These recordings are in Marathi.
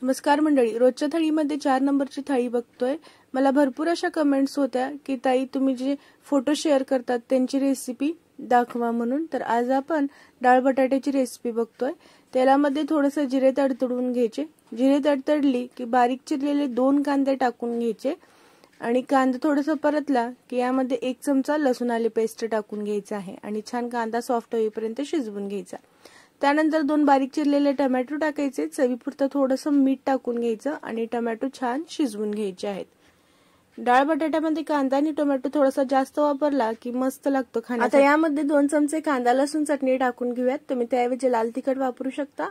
नमस्कार मंडळी, रोजच्या थाळीमध्ये 4 नंबरची थाळी बघतोय। मला भरपूर अशा कमेंट्स होत्या की ताई तुम्ही जे फोटो शेअर करतात त्यांची रेसिपी दाखवा म्हणून। तर आज आपण डाळ बटाट्याची रेसिपी बघतोय। तेलामध्ये थोडंसं जिरे तडतडून घ्यायचे। जिरे तडतडली की बारीक चिरलेले 2 कांदे टाकून घ्यायचे आणि कांदा थोडंसं परतला की यामध्ये 1 चमचा लसूण आले पेस्ट टाकून घ्यायचा आहे आणि छान कांदा सॉफ्ट होईपर्यंत शिजवून घ्यायचा। त्यानंतर 2 बारीक चिरलेले टोमॅटो टाकायचे, चवीपुरतं थोडंसं मीठ टाकून घ्यायचं आणि टोमॅटो छान शिजवून घ्यायचे आहेत। डाळ बटाट्यामध्ये कांदा आणि टोमॅटो थोडासा जास्त वापरला की मस्त लागतो खाण्यासाठी। आता यामध्ये 2 चमचे कांदा लसूण चटणी टाकून घेऊयात। तुम्ही त्याऐवजी लाल तिखट वापरू शकता।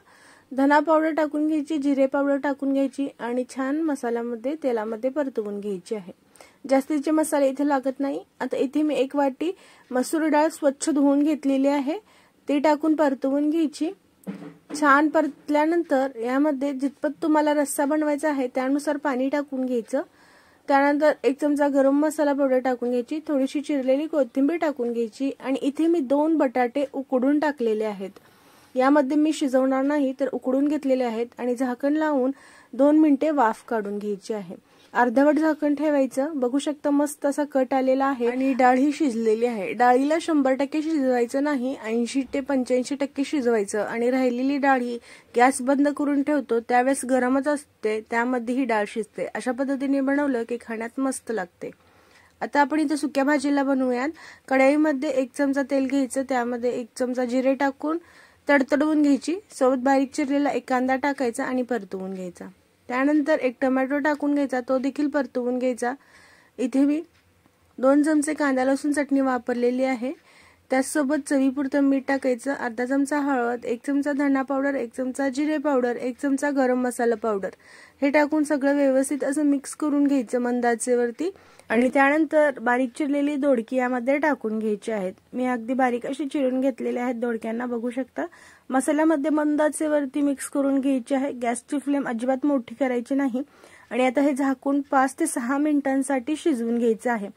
धना पावडर टाकून घ्यायची, जिरे पावडर टाकून घ्यायची आणि छान मसाल्यामध्ये तेलामध्ये परतवून घ्यायची आहे। जास्तीचे मसाले इथे लागत नाही। आता इथे मी 1 वाटी मसूर डाळ स्वच्छ धुवून घेतलेली आहे, ती टाकून परतवून घ्यायची। छान परतल्यानंतर यामध्ये जितपत तुम्हाला रस्सा बनवायचा आहे त्यानुसार पाणी टाकून घ्यायचं। त्यानंतर 1 चमचा गरम मसाला पावडर टाकून घ्यायची, थोडीशी चिरलेली कोथिंबीर टाकून घ्यायची आणि इथे मी 2 बटाटे उकडून टाकलेले आहेत। यामध्ये मी शिजवणार नाही तर उकडून घेतलेले आहेत आणि झाकण लावून 2 मिनिटे वाफ काढून घ्यायची आहे। अर्धवट झाकण ठेवायचं। बघू शकता मस्त असा कट आलेला आहे आणि डाळ ही शिजलेली आहे। डाळीला 100% शिजवायचं नाही, 80 ते 85% शिजवायचं आणि राहिलेली डाळ ही गॅस बंद करून ठेवतो त्यावेळेस गरमच असते, त्यामध्ये ही डाळ शिजते। अशा पद्धतीने बनवलं की खाण्यात मस्त लागते। आता आपण इथे सुक्या भाजीला बनवूयात। कढईमध्ये 1 चमचा तेल घ्यायचं, त्यामध्ये 1 चमचा जिरे टाकून तडतडवून घ्यायची। सोबत बारीक चिरलेला 1 कांदा टाकायचा आणि परतवून घ्यायचा। त्यानंतर 1 टोमॅटो टाकून घ्यायचा, तो देखील परतवून घ्यायचा। इथे मी 2 चमचे कांदा लसूण चटणी वापरलेली आहे। त्यासोबत चवीपुरतं मीठ टाकायचं, अर्धा चमचा हळद, 1 चमचा धना पावडर, 1 चमचा जिरे पावडर, 1 चमचा गरम मसाला पावडर हे टाकून सगळं व्यवस्थित असं मिक्स करून घ्यायचं मंद आचेवरती आणि त्यानंतर बारीक चिरलेली दोडकी यामध्ये टाकून घ्यायची आहेत। मी अगदी बारीक अशी चिरून घेतलेले आहेत दोडक्यांना, बघू शकता। मसाल्यामध्ये मंद आचेवरती मिक्स करून घ्यायची आहे। गॅसची फ्लेम अजिबात मोठी करायची नाही आणि आता हे झाकून 5 ते 6 मिनिटांसाठी शिजवून घ्यायचं आहे।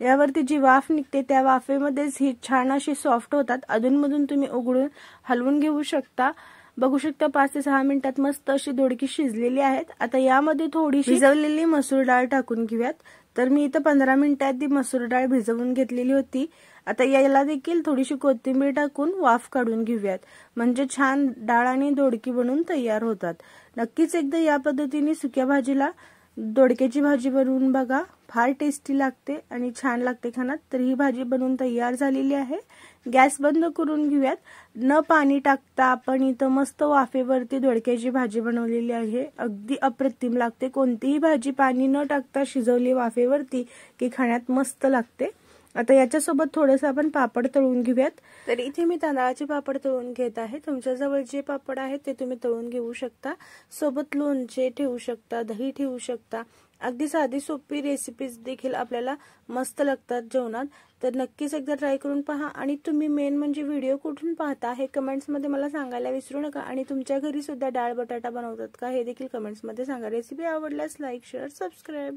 यावरती जी वाफ निघते त्या वाफेमध्येच ही छान अशी सॉफ्ट होतात। अधूनमधून तुम्ही उघडून हलवून घेऊ शकता। बघू शकता 5 ते 6 मिनिटात मस्त अशी दोडकी शिजलेली आहेत। आता यामध्ये थोडीशी भिजवलेली मसूर डाळ टाकून घेऊयात। तर मी इथं 15 मिनिटात ती मसूर डाळ भिजवून घेतलेली होती। आता याला देखील थोडीशी कोथिंबीर टाकून वाफ काढून घेऊयात, म्हणजे छान डाळ आणि दोडकी बनवून तयार होतात। नक्कीच एकदा या पद्धतीने सुक्या भाजीला दोडक्याची भाजी बनवून बघा, फार टेस्टी लागते आणि छान लागते खाण्यात। तर ही भाजी बनवून तयार झालेली आहे। गॅस बंद करून घेऊयात। न पाणी टाकता आपण इथं मस्त वाफेवरती दोडक्याची भाजी बनवलेली आहे। अगदी अप्रतिम लागते। कोणतीही भाजी पाणी न टाकता शिजवली वाफेवरती की खाण्यात मस्त लागते। आता याच्यासोबत थोडंसं आपण पापड तळून घेऊयात। तर इथे मी तांदळाचे पापड तळून घेत आहे। तुमच्याजवळ जे पापड आहेत ते तुम्ही तळून घेऊ शकता। सोबत लोणचे ठेवू शकता, दही ठेवू शकता। अगदी साधी सोपी रेसिपीज देखील आपल्याला मस्त लागतात जेवणात। तर नक्कीच एकदा ट्राय करून पहा आणि तुम्ही मेन म्हणजे व्हिडिओ कुठून पाहता हे कमेंट्स मध्ये मला सांगायला विसरू नका आणि तुमच्या घरी सुद्धा डाळ बटाटा बनवतात का हे देखील कमेंट्स मध्ये सांगा। रेसिपी आवडल्यास लाईक, शेअर, सबस्क्राईब।